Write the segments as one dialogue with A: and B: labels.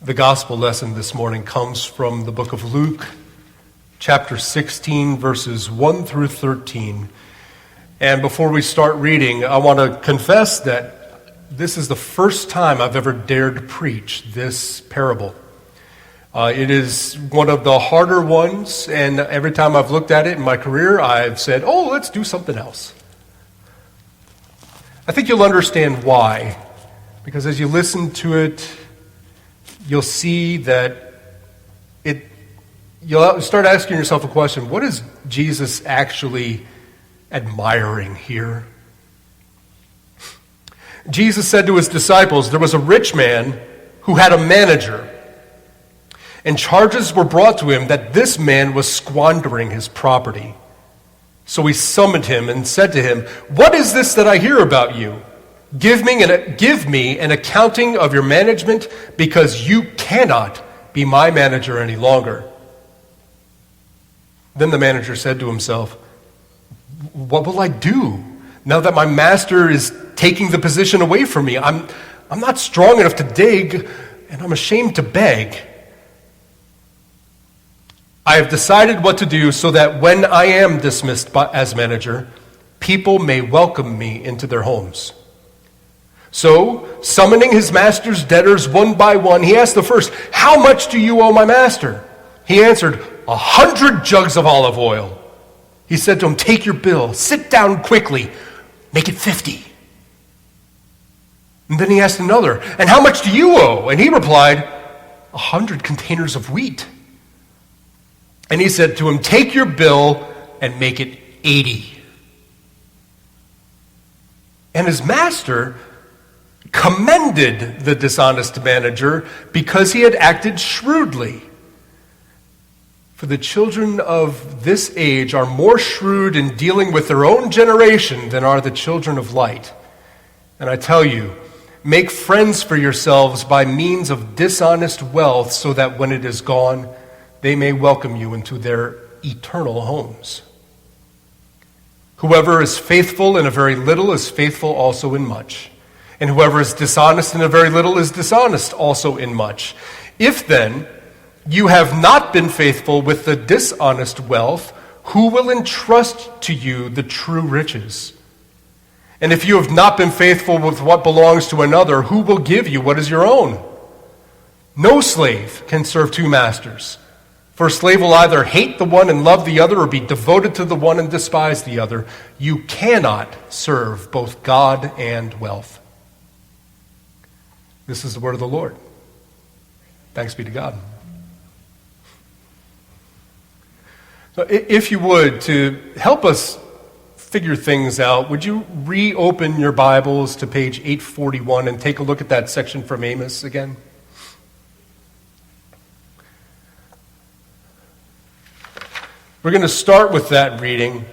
A: The gospel lesson this morning comes from the book of Luke, chapter 16, verses 1 through 13. And before we start reading, I want to confess that this is the first time I've ever dared to preach this parable. It is one of the harder ones, and every time I've looked at it in my career, I've said, let's do something else. I think you'll understand why, because as you listen to it, you'll see that you'll start asking yourself a question: what is Jesus actually admiring here? Jesus said to his disciples, there was a rich man who had a manager, and charges were brought to him that this man was squandering his property. So he summoned him and said to him, "What is this that I hear about you? Give me an accounting of your management, because you cannot be my manager any longer." Then the manager said to himself, "What will I do now that my master is taking the position away from me? I'm not strong enough to dig, and I'm ashamed to beg. I have decided what to do so that when I am dismissed as manager, people may welcome me into their homes." So, summoning his master's debtors one by one, he asked the first, "How much do you owe my master?" He answered, 100 jugs of olive oil. He said to him, "Take your bill, sit down quickly, make it 50. And then he asked another, "And how much do you owe?" And he replied, 100 containers of wheat. And he said to him, "Take your bill and make it 80. And his master commended the dishonest manager because he had acted shrewdly. For the children of this age are more shrewd in dealing with their own generation than are the children of light. And I tell you, make friends for yourselves by means of dishonest wealth, so that when it is gone, they may welcome you into their eternal homes. Whoever is faithful in a very little is faithful also in much. And whoever is dishonest in a very little is dishonest also in much. If then you have not been faithful with the dishonest wealth, who will entrust to you the true riches? And if you have not been faithful with what belongs to another, who will give you what is your own? No slave can serve two masters. For a slave will either hate the one and love the other, or be devoted to the one and despise the other. You cannot serve both God and wealth. This is the word of the Lord. Thanks be to God. So if you would, to help us figure things out, would you reopen your Bibles to page 841 and take a look at that section from Amos again? We're going to start with that reading,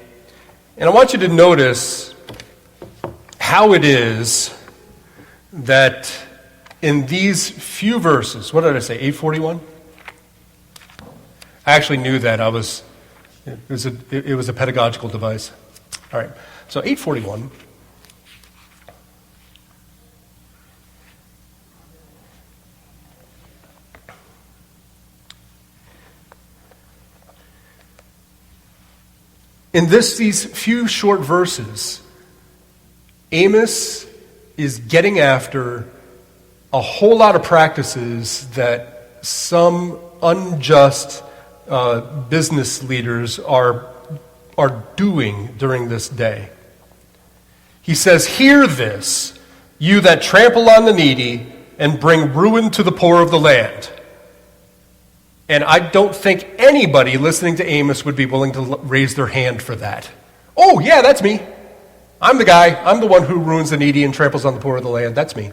A: and I want you to notice how it is that in these few verses, what did I say, 841? I actually knew that. It was a pedagogical device. All right, so 841. In these few short verses, Amos is getting after a whole lot of practices that some unjust business leaders are doing during this day. He says, "Hear this, you that trample on the needy and bring ruin to the poor of the land." And I don't think anybody listening to Amos would be willing to raise their hand for that. "Oh, yeah, that's me. I'm the guy. I'm the one who ruins the needy and tramples on the poor of the land. That's me."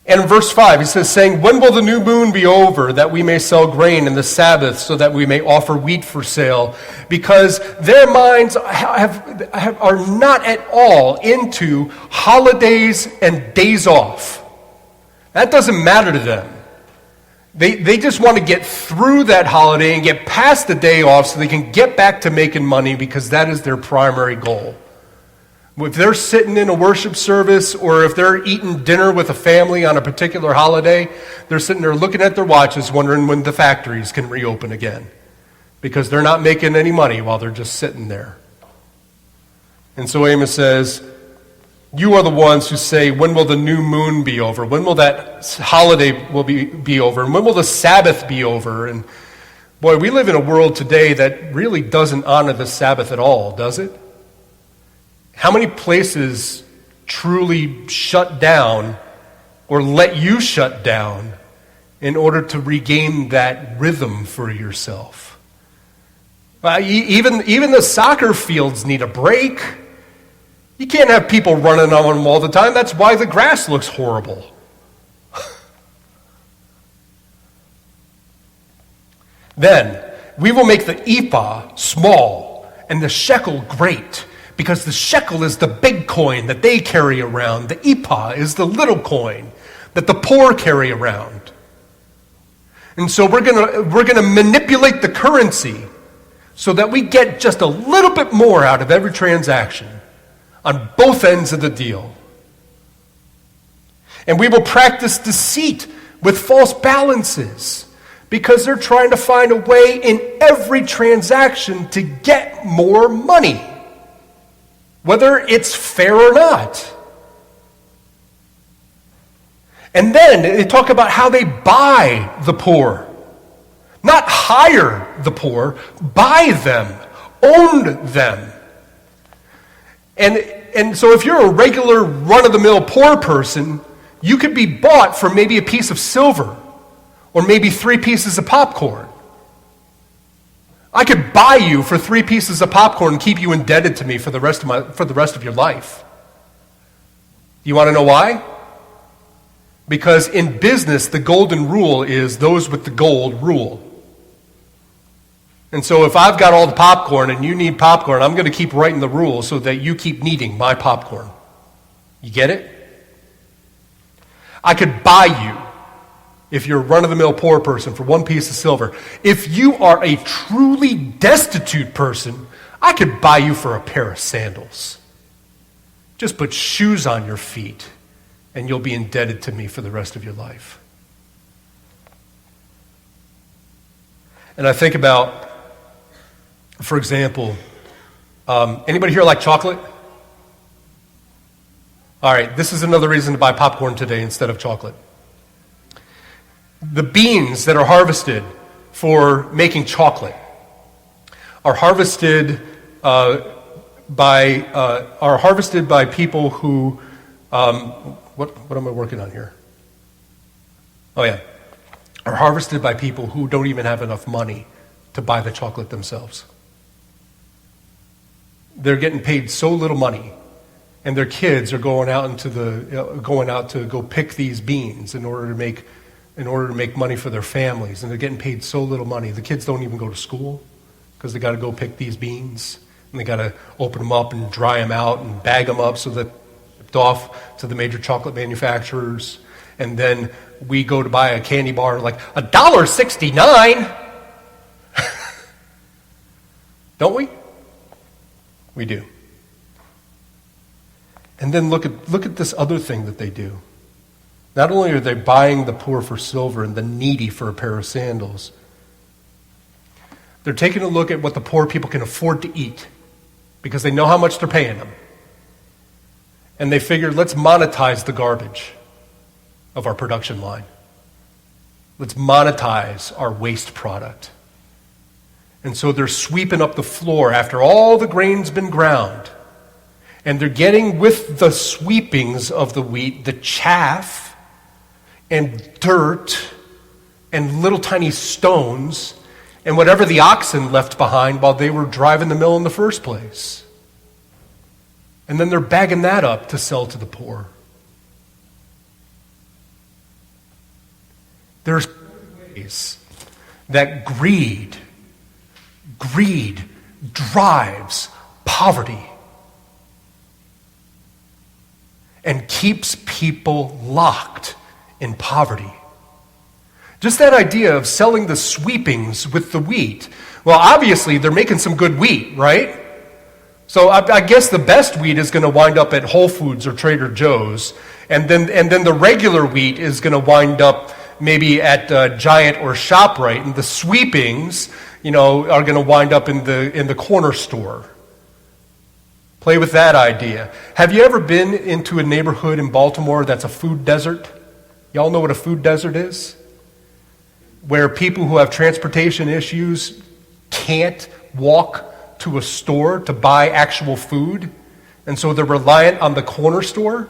A: And in verse 5, he says, saying, "When will the new moon be over, that we may sell grain, and the Sabbath, so that we may offer wheat for sale?" Because their minds are not at all into holidays and days off. That doesn't matter to them. They just want to get through that holiday and get past the day off so they can get back to making money, because that is their primary goal. If they're sitting in a worship service or if they're eating dinner with a family on a particular holiday, they're sitting there looking at their watches wondering when the factories can reopen again because they're not making any money while they're just sitting there. And so Amos says, you are the ones who say, when will the new moon be over? When will that holiday be over? And when will the Sabbath be over? And boy, we live in a world today that really doesn't honor the Sabbath at all, does it? How many places truly shut down or let you shut down in order to regain that rhythm for yourself? Even the soccer fields need a break. You can't have people running on them all the time. That's why the grass looks horrible. Then, we will make the ephah small and the shekel great, because the shekel is the big coin that they carry around. The ephah is the little coin that the poor carry around. And so we're going to manipulate the currency so that we get just a little bit more out of every transaction on both ends of the deal. And we will practice deceit with false balances because they're trying to find a way in every transaction to get more money, whether it's fair or not. And then they talk about how they buy the poor. Not hire the poor, buy them, own them. And so if you're a regular run-of-the-mill poor person, you could be bought for maybe a piece of silver or maybe 3 pieces of popcorn. I could buy you for 3 pieces of popcorn and keep you indebted to me for the rest of your life. You want to know why? Because in business, the golden rule is those with the gold rule. And so if I've got all the popcorn and you need popcorn, I'm going to keep writing the rules so that you keep needing my popcorn. You get it? I could buy you, if you're a run-of-the-mill poor person, for 1 piece of silver. If you are a truly destitute person, I could buy you for a pair of sandals. Just put shoes on your feet, and you'll be indebted to me for the rest of your life. And I think about, for example, anybody here like chocolate? All right, this is another reason to buy popcorn today instead of chocolate. The beans that are harvested for making chocolate are harvested by people who. What am I working on here? Oh yeah, are harvested by people who don't even have enough money to buy the chocolate themselves. They're getting paid so little money, and their kids are going out to go pick these beans in order to make money for their families, and they're getting paid so little money. The kids don't even go to school because they got to go pick these beans, and they got to open them up and dry them out and bag them up so that they're shipped off to the major chocolate manufacturers. And then we go to buy a candy bar like $1.69. Don't we? We do. And then look at this other thing that they do. Not only are they buying the poor for silver and the needy for a pair of sandals, they're taking a look at what the poor people can afford to eat because they know how much they're paying them. And they figure, let's monetize the garbage of our production line. Let's monetize our waste product. And so they're sweeping up the floor after all the grain's been ground. And they're getting with the sweepings of the wheat, the chaff and dirt and little tiny stones and whatever the oxen left behind while they were driving the mill in the first place. And then they're bagging that up to sell to the poor. There's ways that greed drives poverty and keeps people locked in poverty. Just that idea of selling the sweepings with the wheat. Well, obviously, they're making some good wheat, right? So I guess the best wheat is going to wind up at Whole Foods or Trader Joe's, and then the regular wheat is going to wind up maybe at Giant or ShopRite, and the sweepings, are going to wind up in the corner store. Play with that idea. Have you ever been into a neighborhood in Baltimore that's a food desert? Y'all know what a food desert is? Where people who have transportation issues can't walk to a store to buy actual food, and so they're reliant on the corner store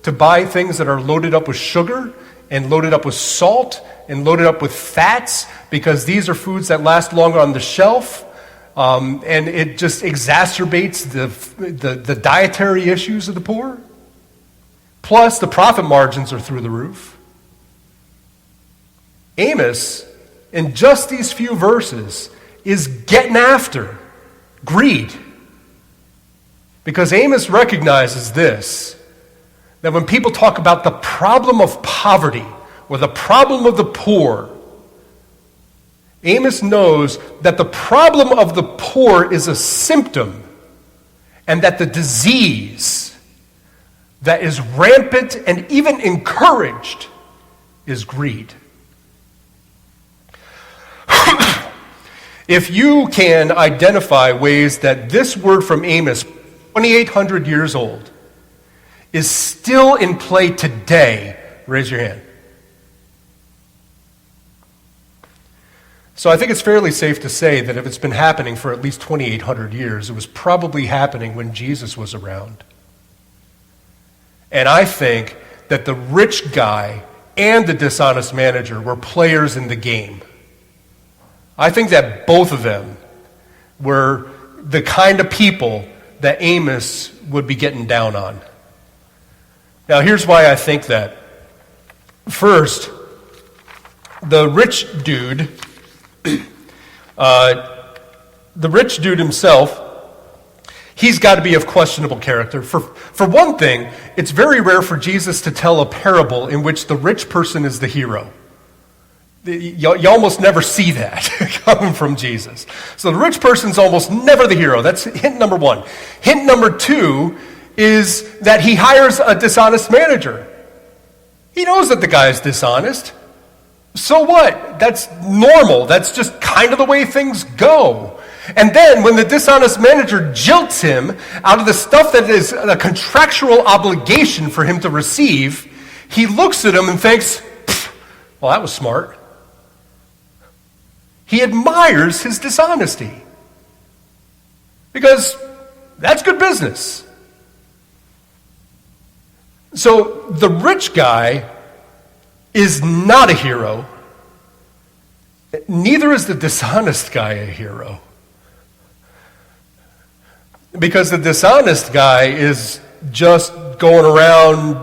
A: to buy things that are loaded up with sugar and loaded up with salt and loaded up with fats, because these are foods that last longer on the shelf, and it just exacerbates the dietary issues of the poor. Plus, the profit margins are through the roof. Amos, in just these few verses, is getting after greed. Because Amos recognizes this, that when people talk about the problem of poverty or the problem of the poor, Amos knows that the problem of the poor is a symptom, and that the disease that is rampant and even encouraged is greed. If you can identify ways that this word from Amos, 2,800 years old, is still in play today, raise your hand. So I think it's fairly safe to say that if it's been happening for at least 2,800 years, it was probably happening when Jesus was around. And I think that the rich guy and the dishonest manager were players in the game. I think that both of them were the kind of people that Amos would be getting down on. Now, here's why I think that. First, the rich dude himself, he's got to be of questionable character. For one thing, it's very rare for Jesus to tell a parable in which the rich person is the hero. You almost never see that coming from Jesus. So the rich person's almost never the hero. That's hint number one. Hint number two is that he hires a dishonest manager. He knows that the guy is dishonest. So what? That's normal. That's just kind of the way things go. And then when the dishonest manager jilts him out of the stuff that is a contractual obligation for him to receive, he looks at him and thinks, well, that was smart. He admires his dishonesty because that's good business. So the rich guy is not a hero. Neither is the dishonest guy a hero. Because the dishonest guy is just going around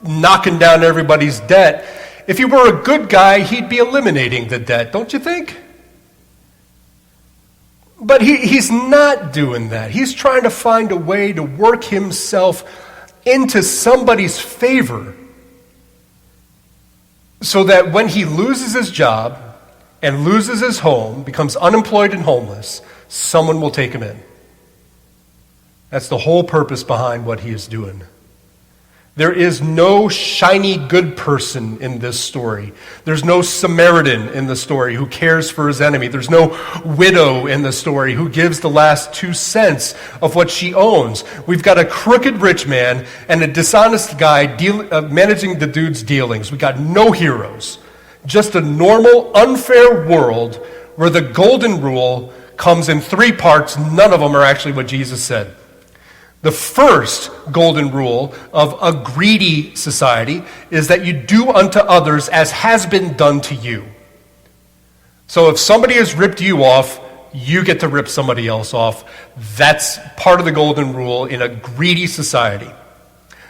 A: knocking down everybody's debt. If he were a good guy, he'd be eliminating the debt, don't you think? But he's not doing that. He's trying to find a way to work himself into somebody's favor so that when he loses his job and loses his home, becomes unemployed and homeless, someone will take him in. That's the whole purpose behind what he is doing. There is no shiny good person in this story. There's no Samaritan in the story who cares for his enemy. There's no widow in the story who gives the last 2 cents of what she owns. We've got a crooked rich man and a dishonest guy managing the dude's dealings. We've got no heroes. Just a normal, unfair world where the golden rule comes in 3 parts. None of them are actually what Jesus said. The first golden rule of a greedy society is that you do unto others as has been done to you. So if somebody has ripped you off, you get to rip somebody else off. That's part of the golden rule in a greedy society.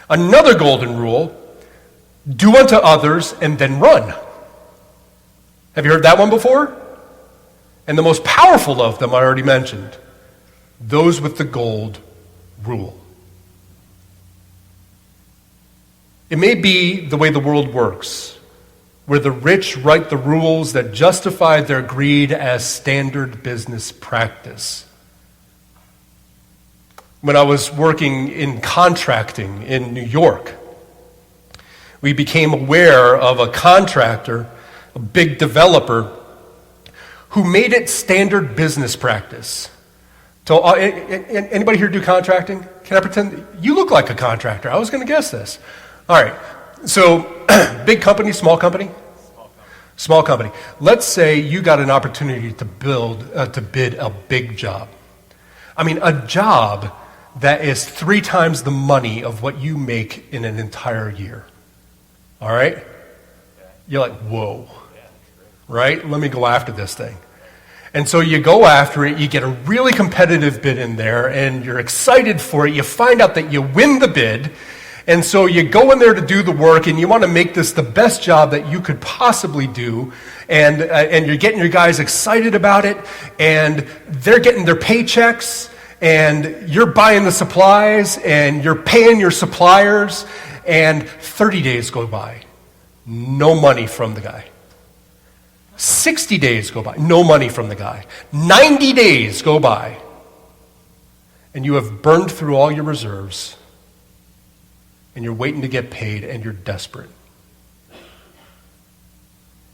A: Another golden rule, do unto others and then run. Have you heard that one before? And the most powerful of them I already mentioned, those with the gold rule. It may be the way the world works, where the rich write the rules that justify their greed as standard business practice. When I was working in contracting in New York, we became aware of a contractor, a big developer, who made it standard business practice. So, anybody here do contracting? Can I pretend? You look like a contractor. I was going to guess this. All right. So, big company, small company? Small company. Let's say you got an opportunity to bid a big job. I mean, a job that is 3 times the money of what you make in an entire year. All right? You're like, whoa. Right? Let me go after this thing. And so you go after it, you get a really competitive bid in there, and you're excited for it. You find out that you win the bid, and so you go in there to do the work, and you want to make this the best job that you could possibly do, and you're getting your guys excited about it, and they're getting their paychecks, and you're buying the supplies, and you're paying your suppliers, and 30 days go by. No money from the guy. 60 days go by. No money from the guy. 90 days go by. And you have burned through all your reserves. And you're waiting to get paid, and you're desperate.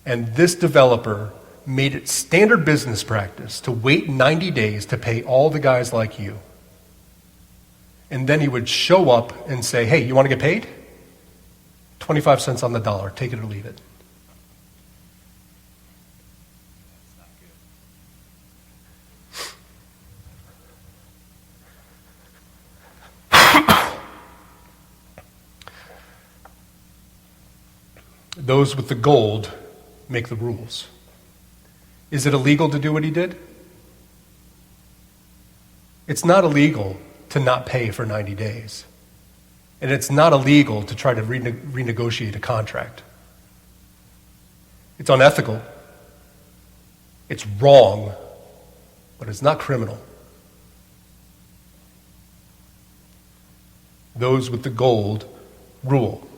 A: And this developer made it standard business practice to wait 90 days to pay all the guys like you. And then he would show up and say, hey, you want to get paid? 25 cents on the dollar. Take it or leave it. Those with the gold make the rules. Is it illegal to do what he did? It's not illegal to not pay for 90 days. And it's not illegal to try to renegotiate a contract. It's unethical. It's wrong, but it's not criminal. Those with the gold rule.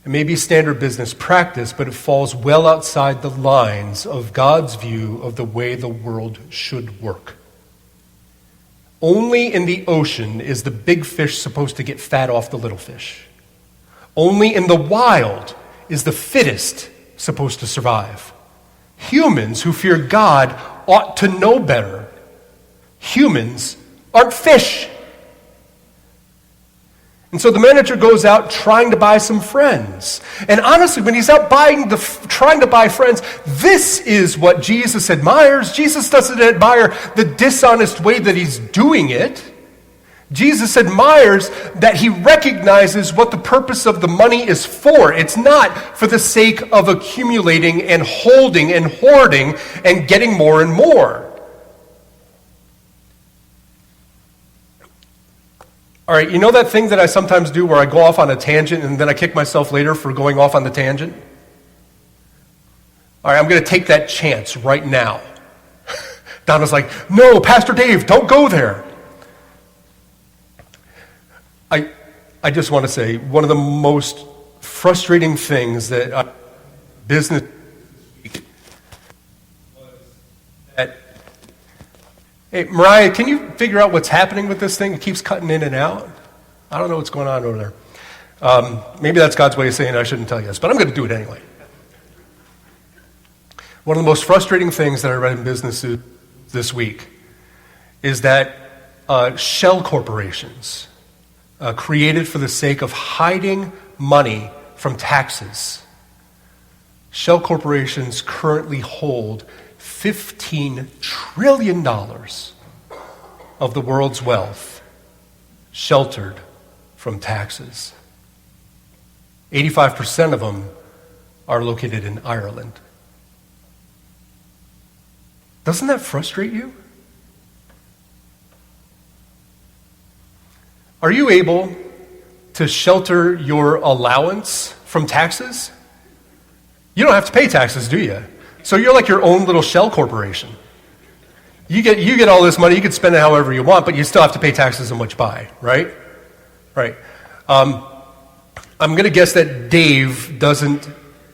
A: It may be standard business practice, but it falls well outside the lines of God's view of the way the world should work. Only in the ocean is the big fish supposed to get fat off the little fish. Only in the wild is the fittest supposed to survive. Humans who fear God ought to know better. Humans aren't fish. And so the manager goes out trying to buy some friends. And honestly, when he's out trying to buy friends, this is what Jesus admires. Jesus doesn't admire the dishonest way that he's doing it. Jesus admires that he recognizes what the purpose of the money is for. It's not for the sake of accumulating and holding and hoarding and getting more and more. All right, you know that thing that I sometimes do where I go off on a tangent and then I kick myself later for going off on the tangent? All right, I'm going to take that chance right now. Donna's like, no, Pastor Dave, don't go there. I just want to say, one of the most frustrating things that business was that, hey, Mariah, can you figure out what's happening with this thing? It keeps cutting in and out. I don't know what's going on over there. Maybe that's God's way of saying I shouldn't tell you this, but I'm going to do it anyway. One of the most frustrating things that I read in business this week is that shell corporations created for the sake of hiding money from taxes. Shell corporations currently hold $15 trillion of the world's wealth sheltered from taxes. 85% of them are located in Ireland. Doesn't that frustrate you? Are you able to shelter your allowance from taxes? You don't have to pay taxes, do you? So you're like your own little shell corporation. You get all this money, you can spend it however you want, but you still have to pay taxes on what you buy, right? Right. I'm going to guess that Dave doesn't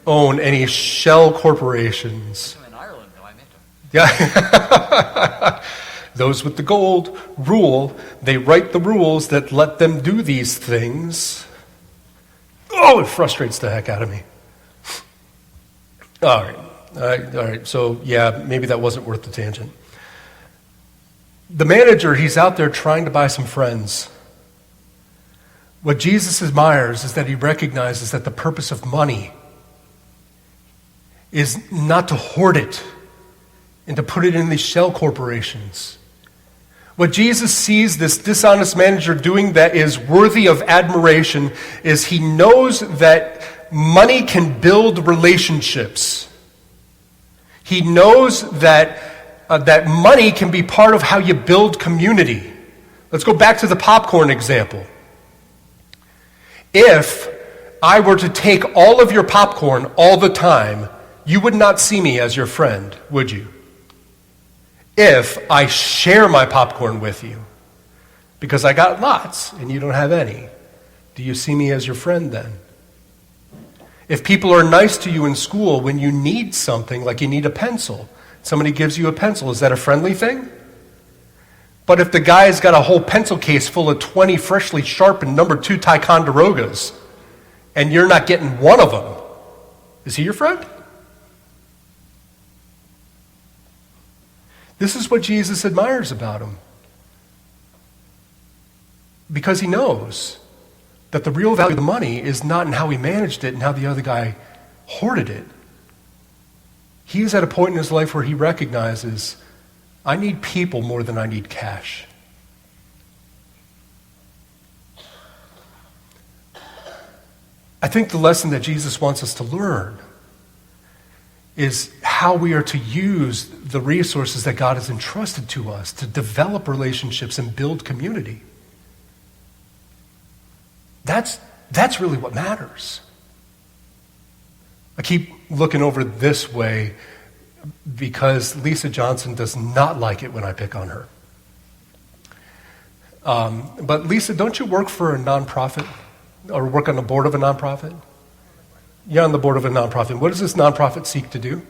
A: own any shell corporations.
B: I'm in Ireland, though. I met him.
A: Yeah. Those with the gold rule. They write the rules that let them do these things. Oh, it frustrates the heck out of me. All right. So, yeah, maybe that wasn't worth the tangent. The manager, he's out there trying to buy some friends. What Jesus admires is that he recognizes that the purpose of money is not to hoard it and to put it in these shell corporations. What Jesus sees this dishonest manager doing that is worthy of admiration is he knows that money can build relationships. He knows that that money can be part of how you build community. Let's go back to the popcorn example. If I were to take all of your popcorn all the time, you would not see me as your friend, would you? If I share my popcorn with you, because I got lots and you don't have any, do you see me as your friend then? If people are nice to you in school when you need something, like you need a pencil, somebody gives you a pencil, is that a friendly thing? But if the guy's got a whole pencil case full of 20 freshly sharpened number 2 Ticonderogas, and you're not getting one of them, is he your friend? This is what Jesus admires about him. Because he knows that the real value of the money is not in how he managed it and how the other guy hoarded it. He is at a point in his life where he recognizes, I need people more than I need cash. I think the lesson that Jesus wants us to learn is how we are to use the resources that God has entrusted to us to develop relationships and build community. That's really what matters. I keep looking over this way because Lisa Johnson does not like it when I pick on her. But Lisa, don't you work for a nonprofit or work on the board of a nonprofit? You're on the board of a nonprofit. What does this nonprofit seek to do?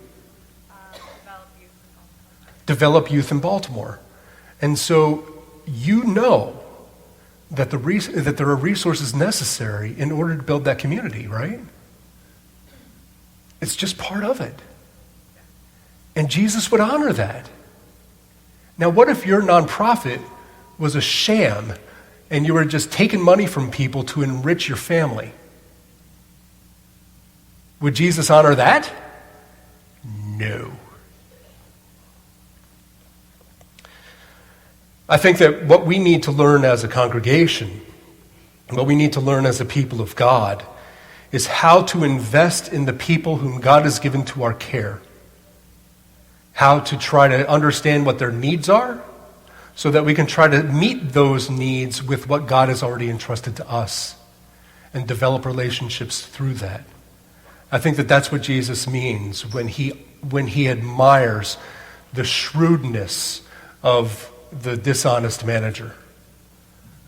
A: Develop youth in Baltimore. And so you know that that there are resources necessary in order to build that community, right? It's just part of it. And Jesus would honor that. Now, what if your nonprofit was a sham and you were just taking money from people to enrich your family? Would Jesus honor that? No. I think that what we need to learn as a congregation, what we need to learn as a people of God, is how to invest in the people whom God has given to our care. How to try to understand what their needs are so that we can try to meet those needs with what God has already entrusted to us and develop relationships through that. I think that that's what Jesus means when he admires the shrewdness of the dishonest manager.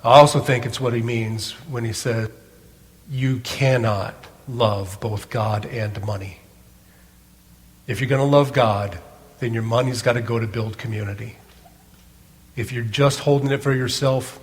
A: I also think it's what he means when he said, you cannot love both God and money. If you're going to love God, then your money's got to go to build community. If you're just holding it for yourself,